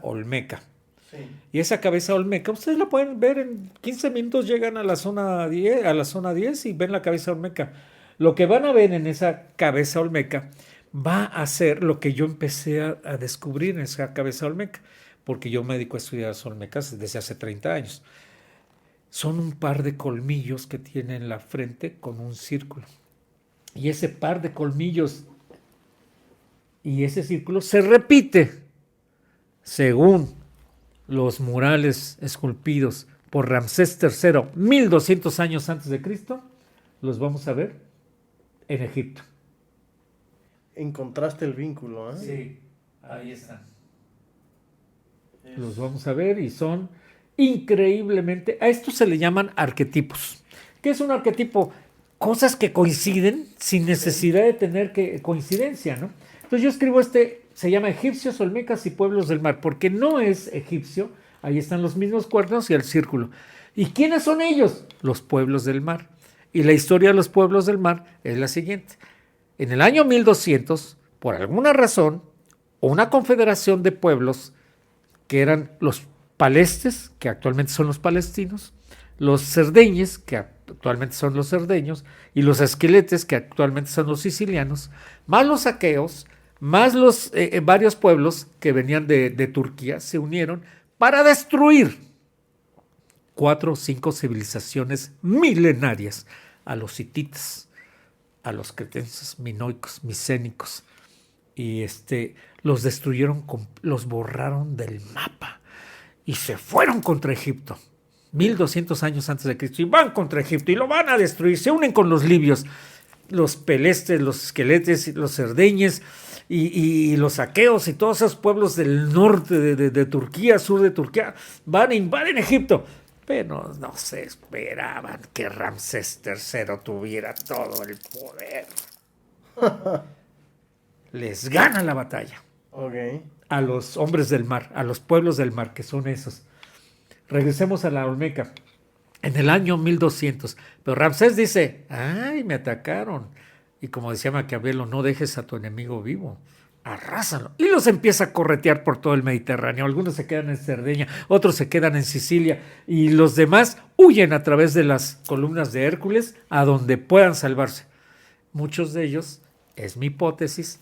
olmeca. Sí. Y esa cabeza olmeca, ustedes la pueden ver en 15 minutos, llegan a la zona 10 y ven la cabeza olmeca. Lo que van a ver en esa cabeza olmeca va a ser lo que yo empecé a descubrir en esa cabeza olmeca, porque yo me dedico a estudiar las olmecas desde hace 30 años. Son un par de colmillos que tienen la frente con un círculo. Y ese par de colmillos y ese círculo se repite según los murales esculpidos por Ramsés III 1200 años antes de Cristo. Los vamos a ver en Egipto. Encontraste el vínculo, ¿eh? Sí, ahí están. Los vamos a ver y son increíblemente... A esto se le llaman arquetipos. ¿Qué es un arquetipo? Cosas que coinciden sin necesidad de tener coincidencia, ¿no? Entonces yo escribo se llama Egipcios, Olmecas y Pueblos del Mar, porque no es egipcio, ahí están los mismos cuernos y el círculo. ¿Y quiénes son ellos? Los pueblos del mar. Y la historia de los pueblos del mar es la siguiente. En el año 1200, por alguna razón, una confederación de pueblos que eran los palestes, que actualmente son los palestinos, los cerdeñes, que actualmente son los cerdeños, y los esqueletes, que actualmente son los sicilianos, más los aqueos, más los varios pueblos que venían de Turquía, se unieron para destruir 4 o 5 civilizaciones milenarias, a los hititas, a los cretenses, minoicos, micénicos los destruyeron, los borraron del mapa y se fueron contra Egipto. 1200 años antes de Cristo, y van contra Egipto y lo van a destruir. Se unen con los libios, los pelestes, los esqueletes, los cerdeñes y los aqueos y todos esos pueblos del norte de Turquía, sur de Turquía, van e invaden Egipto. Pero no se esperaban que Ramsés III tuviera todo el poder. Les gana la batalla. Ok. A los hombres del mar, a los pueblos del mar, que son esos. Regresemos a la Olmeca. En el año 1200. Pero Ramsés dice, ay, me atacaron. Y como decía Maquiavelo, no dejes a tu enemigo vivo. Arrásalo. Y los empieza a corretear por todo el Mediterráneo. Algunos se quedan en Cerdeña, otros se quedan en Sicilia. Y los demás huyen a través de las columnas de Hércules a donde puedan salvarse. Muchos de ellos, es mi hipótesis,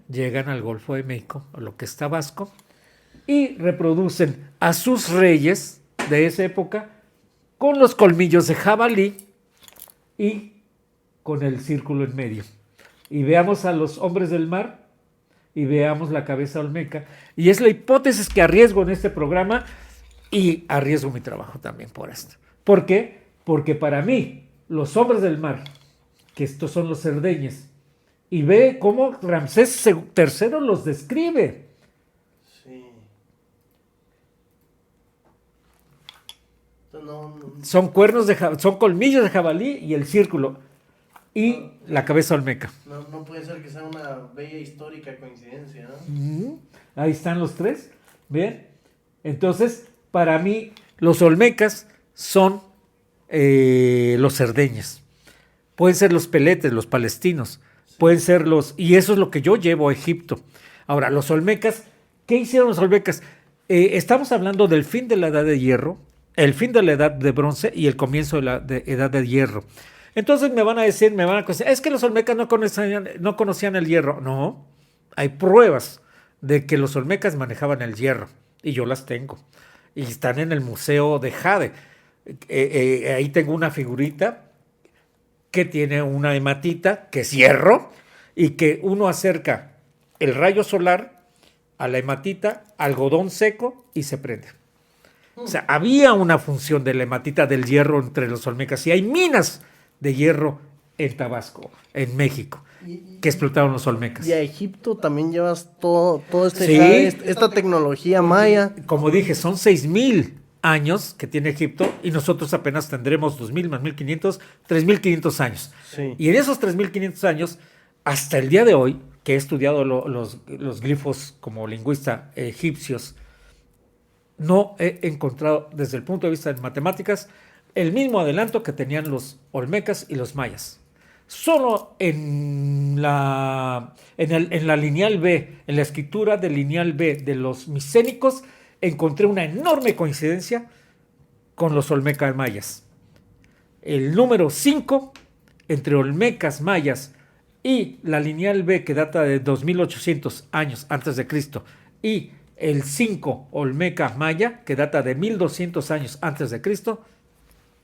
llegan al Golfo de México, o lo que es Tabasco, y reproducen a sus reyes de esa época con los colmillos de jabalí y con el círculo en medio. Y veamos a los hombres del mar y veamos la cabeza olmeca. Y es la hipótesis que arriesgo en este programa y arriesgo mi trabajo también por esto. ¿Por qué? Porque para mí, los hombres del mar, que estos son los cerdeñes, y ve cómo Ramsés III los describe. Sí. Son cuernos son colmillos de jabalí y el círculo y la cabeza olmeca. No puede ser que sea una bella histórica coincidencia, ¿no? Ahí están los tres. ¿Ven? Entonces, para mí, los olmecas son los cerdeñes. Pueden ser los peletes, los palestinos. Pueden ser y eso es lo que yo llevo a Egipto. Ahora, los olmecas, ¿qué hicieron los olmecas? Estamos hablando del fin de la Edad de Hierro, el fin de la Edad de Bronce y el comienzo de la Edad de Hierro. Entonces me van a decir, es que los olmecas no conocían el hierro. No, hay pruebas de que los olmecas manejaban el hierro y yo las tengo. Y están en el Museo de Jade. Ahí tengo una figurita que tiene una hematita, que es hierro, y que uno acerca el rayo solar a la hematita, algodón seco y se prende. O sea, había una función de la hematita del hierro entre los olmecas y hay minas de hierro en Tabasco, en México, que explotaron los olmecas. Y a Egipto también llevas todo Sí. esta tecnología maya. Como dije, son 6,000 años que tiene Egipto y nosotros apenas tendremos 2,000 más 1,500, 3,500 años. Sí. Y en esos 3,500 años, hasta el día de hoy, que he estudiado los glifos como lingüista egipcios, no he encontrado desde el punto de vista de matemáticas el mismo adelanto que tenían los olmecas y los mayas. Solo en la lineal B, en la escritura del lineal B de los micénicos, encontré una enorme coincidencia con los olmecas mayas. El número 5 entre olmecas mayas y la lineal B, que data de 2800 años antes de Cristo, y el 5 olmeca maya, que data de 1200 años antes de Cristo,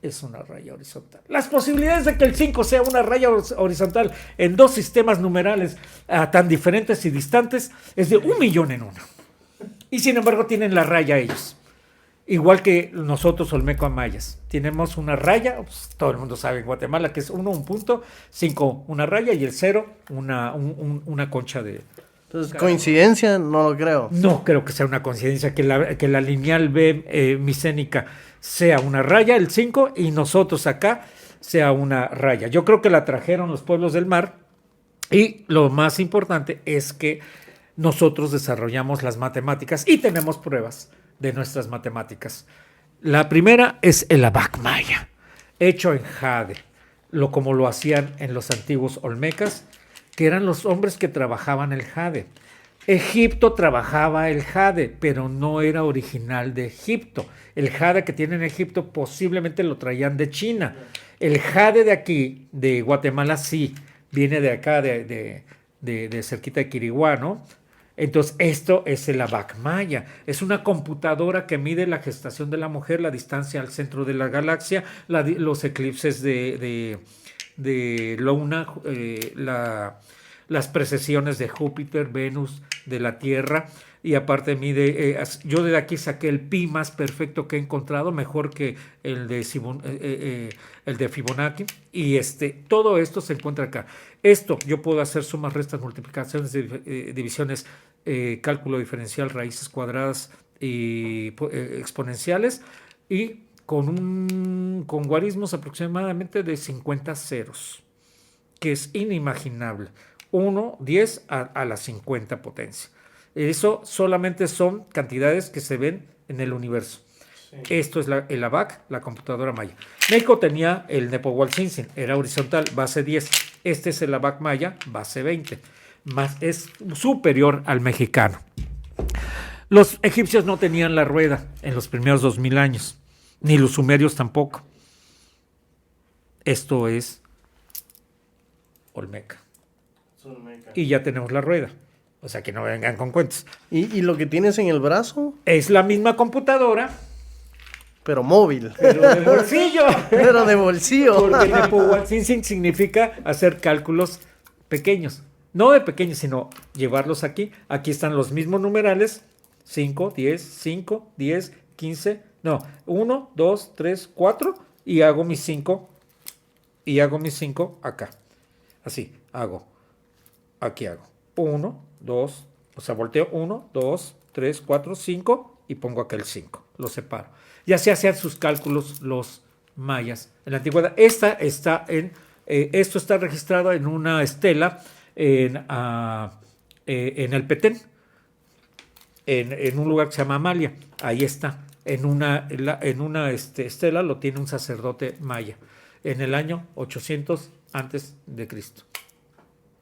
es una raya horizontal. Las posibilidades de que el 5 sea una raya horizontal en dos sistemas numerales tan diferentes y distantes es de 1,000,000 en uno. Y sin embargo tienen la raya ellos. Igual que nosotros olmeco-mayas. Tenemos una raya, pues, todo el mundo sabe en Guatemala que es 1 un punto, 5 una raya y el 0 una concha de... Entonces, coincidencia, no lo creo. No creo que sea una coincidencia que la lineal B micénica sea una raya, el 5, y nosotros acá sea una raya. Yo creo que la trajeron los pueblos del mar y lo más importante es que nosotros desarrollamos las matemáticas y tenemos pruebas de nuestras matemáticas. La primera es el abac maya, hecho en jade, como lo hacían en los antiguos olmecas, que eran los hombres que trabajaban el jade. Egipto trabajaba el jade, pero no era original de Egipto. El jade que tienen en Egipto posiblemente lo traían de China. El jade de aquí, de Guatemala, sí, viene de acá, de cerquita de Quiriguá, ¿no? Entonces, esto es el abac maya. Es una computadora que mide la gestación de la mujer, la distancia al centro de la galaxia, los eclipses de luna, las precesiones de Júpiter, Venus, de la Tierra, y aparte mide, yo de aquí saqué el pi más perfecto que he encontrado, mejor que el de Fibonacci, y todo esto se encuentra acá. Esto yo puedo hacer sumas, restas, multiplicaciones, divisiones, cálculo diferencial, raíces cuadradas y exponenciales, y con guarismos aproximadamente de 50 ceros, que es inimaginable. 1, 10 a la 50 potencia. Eso solamente son cantidades que se ven en el universo. Sí. Esto es el ABAC, la computadora maya. México tenía el Nepo-Walsinsin, era horizontal, base 10. Este es el ABAC maya, base 20. Es superior al mexicano. Los egipcios no tenían la rueda en los primeros 2000 años, ni los sumerios tampoco. Esto es Olmeca. Y ya tenemos la rueda. O sea, que no vengan con cuentos. ¿Y lo que tienes en el brazo? Es la misma computadora. Pero móvil. Pero de bolsillo. Pero de bolsillo. Porque Nepo-Walsinsin significa hacer cálculos pequeños. No de pequeños, sino llevarlos aquí. Aquí están los mismos numerales. 5, 10, 5, 10, 15. No, 1, 2, 3, 4. Y hago mis 5. Y hago mis 5 acá. Así, hago. Aquí hago. 1, 2, o sea, volteo 1, 2, 3, 4, 5 y pongo acá el 5. Lo separo. Y así hacían sus cálculos los mayas en la antigüedad. Esto está registrado en una estela en el Petén, en un lugar que se llama Amalia. Ahí está. En una estela lo tiene un sacerdote maya en el año 800 antes de Cristo.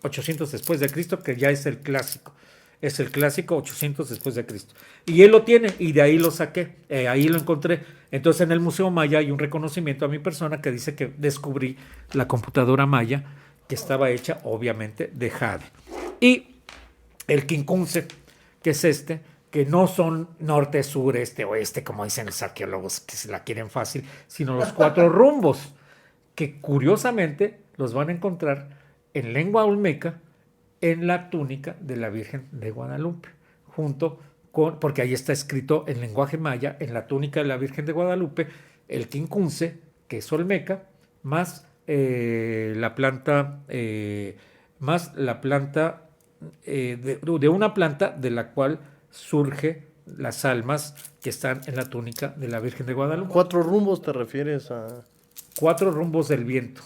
800 después de Cristo, que ya es el clásico. Es el clásico 800 después de Cristo. Y él lo tiene, y de ahí lo saqué, ahí lo encontré. Entonces en el Museo Maya hay un reconocimiento a mi persona que dice que descubrí la computadora maya, que estaba hecha obviamente de jade. Y el quincunce, que es que no son norte, sur, este, oeste, como dicen los arqueólogos que se la quieren fácil, sino los 4 rumbos, que curiosamente los van a encontrar en lengua olmeca, en la túnica de la Virgen de Guadalupe, porque ahí está escrito en lenguaje maya, en la túnica de la Virgen de Guadalupe, el quincunce, que es olmeca, más la planta de una planta de la cual surge las almas que están en la túnica de la Virgen de Guadalupe. 4 rumbos te refieres a... 4 rumbos del viento,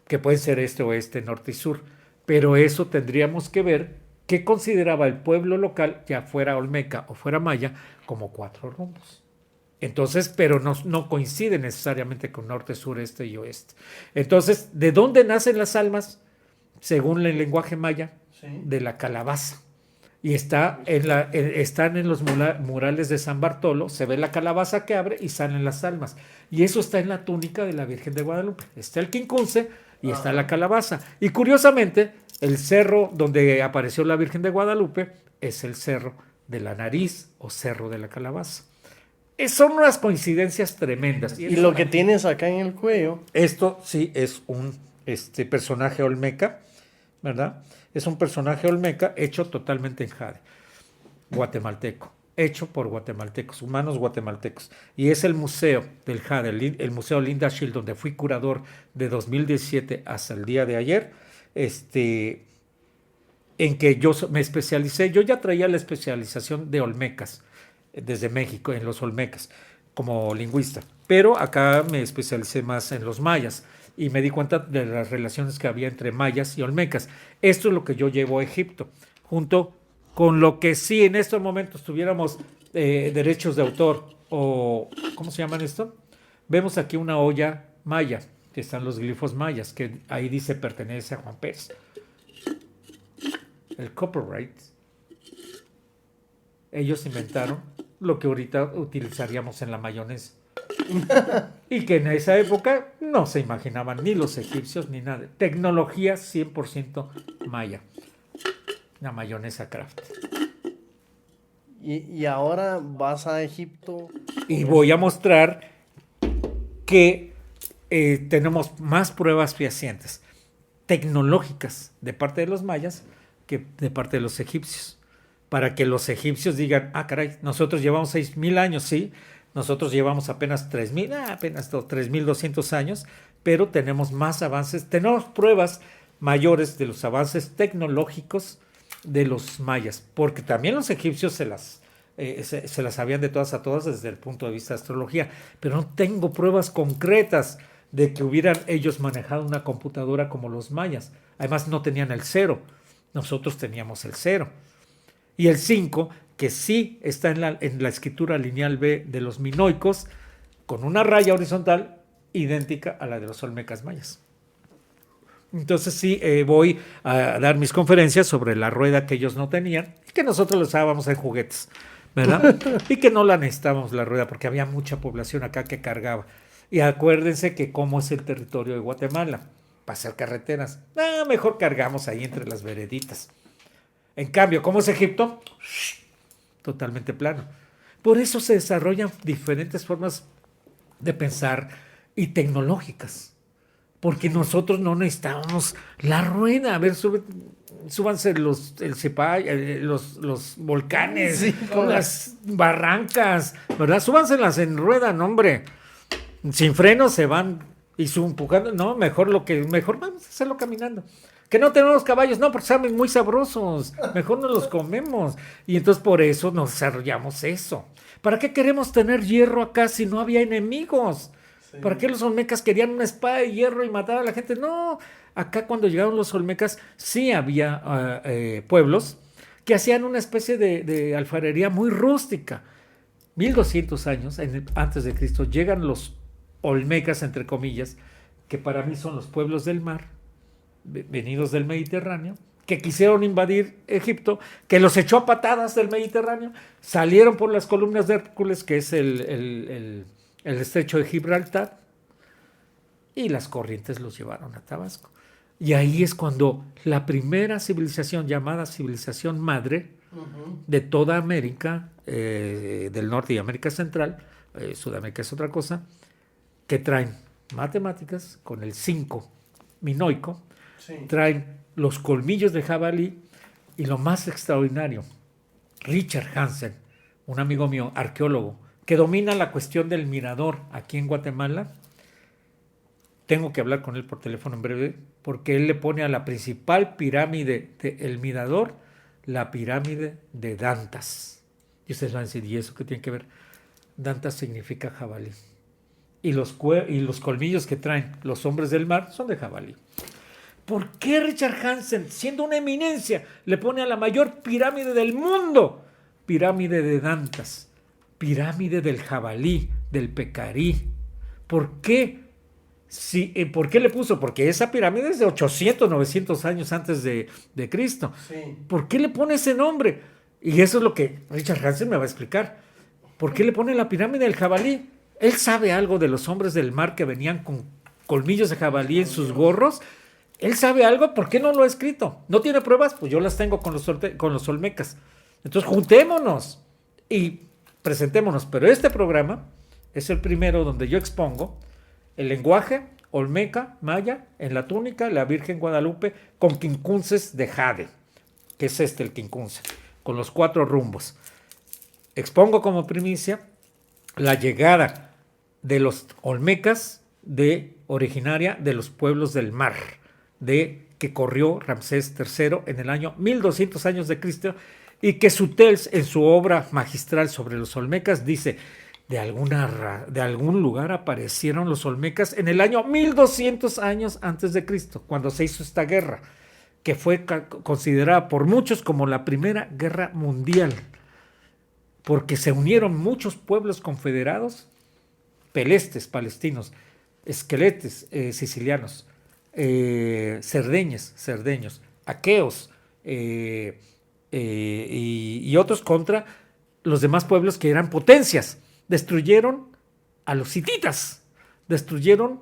que pueden ser este, oeste, norte y sur. Pero eso tendríamos que ver qué consideraba el pueblo local, ya fuera olmeca o fuera maya, como 4 rumbos. Entonces, pero no coincide necesariamente con norte, sur, este y oeste. Entonces, ¿de dónde nacen las almas? Según el lenguaje maya, sí, de la calabaza. Y están en los murales de San Bartolo, se ve la calabaza que abre y salen las almas. Y eso está en la túnica de la Virgen de Guadalupe. Está el quincunce y está la calabaza. Y curiosamente, el cerro donde apareció la Virgen de Guadalupe es el cerro de la nariz o cerro de la calabaza. Son unas coincidencias tremendas. Y lo que tienes acá en el cuello. Esto sí es un personaje olmeca, ¿verdad? Es un personaje olmeca hecho totalmente en jade, guatemalteco, hecho por guatemaltecos, humanos guatemaltecos. Y es el museo del jade, el museo Linda Shield, donde fui curador de 2017 hasta el día de ayer, en que yo me especialicé. Yo ya traía la especialización de olmecas desde México, en los olmecas, como lingüista, pero acá me especialicé más en los mayas y me di cuenta de las relaciones que había entre mayas y olmecas. Esto es lo que yo llevo a Egipto, junto con lo que sí en estos momentos tuviéramos derechos de autor, o ¿cómo se llaman esto? Vemos aquí una olla maya, que están los glifos mayas, que ahí dice pertenece a Juan Pérez. El copyright. Ellos inventaron lo que ahorita utilizaríamos en la mayonesa. Y que en esa época no se imaginaban ni los egipcios ni nada. Tecnología 100% maya. La mayonesa Kraft. Y ahora vas a Egipto. Y voy a mostrar que tenemos más pruebas fehacientes. tecnológicas de parte de los mayas que de parte de los egipcios. Para que los egipcios digan, caray, nosotros llevamos 6,000 años, sí, nosotros llevamos apenas 3,200 años, pero tenemos más avances, tenemos pruebas mayores de los avances tecnológicos de los mayas, porque también los egipcios se las sabían de todas a todas desde el punto de vista de astrología, pero no tengo pruebas concretas de que hubieran ellos manejado una computadora como los mayas. Además no tenían el 0, nosotros teníamos el 0. Y el 5, que sí está en la escritura lineal B de los minoicos, con una raya horizontal idéntica a la de los olmecas mayas. Entonces sí, voy a dar mis conferencias sobre la rueda que ellos no tenían y que nosotros los usábamos en juguetes, ¿verdad? Y que no la necesitábamos la rueda porque había mucha población acá que cargaba. Y acuérdense que cómo es el territorio de Guatemala, para hacer carreteras. Mejor cargamos ahí entre las vereditas. En cambio, ¿cómo es Egipto? Totalmente plano. Por eso se desarrollan diferentes formas de pensar y tecnológicas. Porque nosotros no necesitábamos la rueda. A ver, súbanse los volcanes, sí, las barrancas, ¿verdad? Súbanselas en rueda, no, hombre. Sin freno se van y empujando. No, mejor vamos a hacerlo caminando. Que no tenemos caballos, no, porque saben muy sabrosos, mejor no los comemos. Y entonces por eso nos desarrollamos eso. ¿Para qué queremos tener hierro acá si no había enemigos? Sí. ¿Para qué los olmecas querían una espada de hierro y matar a la gente? No, acá cuando llegaron los olmecas sí había pueblos que hacían una especie de alfarería muy rústica. 1200 años antes de Cristo llegan los olmecas, entre comillas, que para mí son los pueblos del mar, venidos del Mediterráneo, que quisieron invadir Egipto, que los echó a patadas del Mediterráneo, salieron por las columnas de Hércules, que es el estrecho de Gibraltar, y las corrientes los llevaron a Tabasco. Y ahí es cuando la primera civilización, llamada civilización madre, de toda América, del norte y América Central, Sudamérica es otra cosa, que traen matemáticas con el 5 minoico, sí. Traen los colmillos de jabalí y lo más extraordinario, Richard Hansen, un amigo mío, arqueólogo, que domina la cuestión del mirador aquí en Guatemala. Tengo que hablar con él por teléfono en breve, porque él le pone a la principal pirámide del mirador la pirámide de Dantas. Y ustedes van a decir, ¿y eso qué tiene que ver? Dantas significa jabalí. Y los colmillos que traen los hombres del mar son de jabalí. ¿Por qué Richard Hansen, siendo una eminencia, le pone a la mayor pirámide del mundo pirámide de Dantas, pirámide del jabalí, del pecarí? ¿Por qué? ¿Por qué le puso? Porque esa pirámide es de 800, 900 años antes de Cristo. Sí. ¿Por qué le pone ese nombre? Y eso es lo que Richard Hansen me va a explicar. ¿Por qué le pone la pirámide del jabalí? Él sabe algo de los hombres del mar que venían con colmillos de jabalí en sus gorros. Él sabe algo, ¿por qué no lo ha escrito? ¿No tiene pruebas? Pues yo las tengo con los olmecas. Entonces juntémonos y presentémonos. Pero este programa es el primero donde yo expongo el lenguaje olmeca, maya, en la túnica, la Virgen Guadalupe, con quincunces de jade, que es el quincunce, con los 4 rumbos. Expongo como primicia la llegada de los olmecas originaria de los pueblos del mar, que corrió Ramsés III en el año 1200 años de Cristo, y que Sutels en su obra magistral sobre los olmecas dice: de algún lugar aparecieron los olmecas en el año 1200 años antes de Cristo, cuando se hizo esta guerra, que fue considerada por muchos como la primera guerra mundial, porque se unieron muchos pueblos confederados, pelestes, palestinos, esqueletes, sicilianos, cerdeños, aqueos, y otros contra los demás pueblos que eran potencias. Destruyeron a los hititas, destruyeron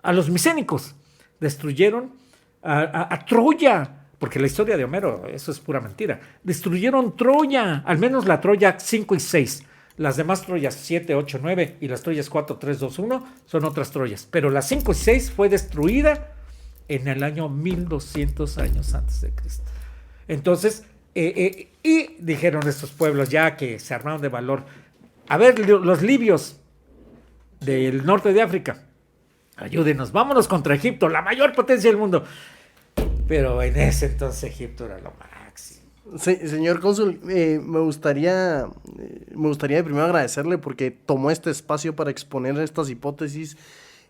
a los micénicos, destruyeron a Troya, porque la historia de Homero, eso es pura mentira. Destruyeron Troya, al menos la Troya 5 y 6. Las demás Troyas 7, 8, 9 y las Troyas 4, 3, 2, 1 son otras Troyas. Pero la 5 y 6 fue destruida en el año 1200 años antes de Cristo. Entonces, y dijeron estos pueblos ya que se armaron de valor, a ver, los libios del norte de África, ayúdenos, vámonos contra Egipto, la mayor potencia del mundo. Pero en ese entonces Egipto era lo máximo. Sí, señor cónsul, me gustaría primero agradecerle porque tomó este espacio para exponer estas hipótesis,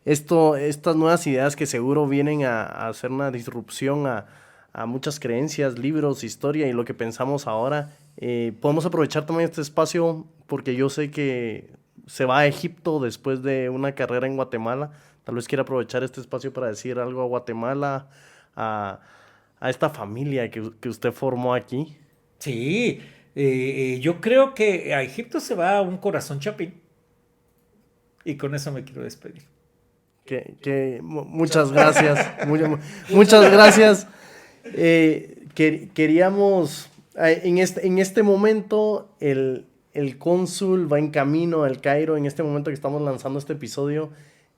estas nuevas ideas que seguro vienen a hacer una disrupción a muchas creencias, libros, historia y lo que pensamos ahora. Podemos aprovechar también este espacio porque yo sé que se va a Egipto después de una carrera en Guatemala. Tal vez quiera aprovechar este espacio para decir algo a Guatemala, a esta familia que usted formó aquí. Sí, yo creo que a Egipto se va un corazón chapín. Y con eso me quiero despedir. Muchas gracias. Muchas gracias. Queríamos, en este momento, el cónsul va en camino al Cairo, en este momento que estamos lanzando este episodio,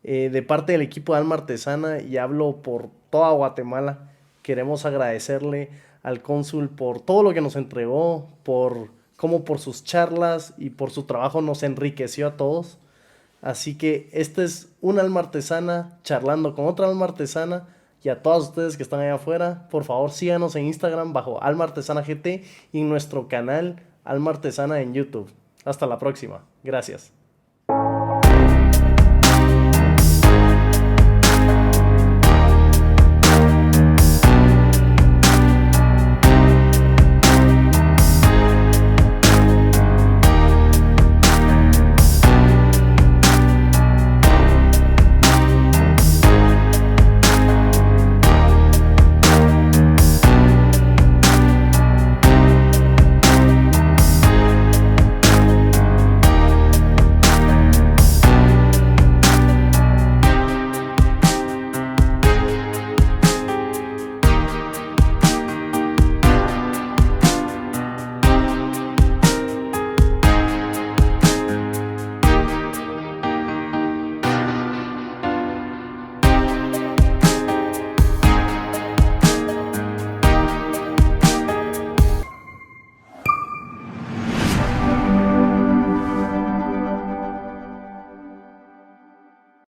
de parte del equipo de Alma Artesana, y hablo por toda Guatemala. Queremos agradecerle al cónsul por todo lo que nos entregó, por sus charlas y por su trabajo nos enriqueció a todos. Así que este es una alma artesana charlando con otra alma artesana. Y a todos ustedes que están allá afuera, por favor síganos en Instagram bajo Alma Artesana GT y en nuestro canal Alma Artesana en YouTube. Hasta la próxima. Gracias.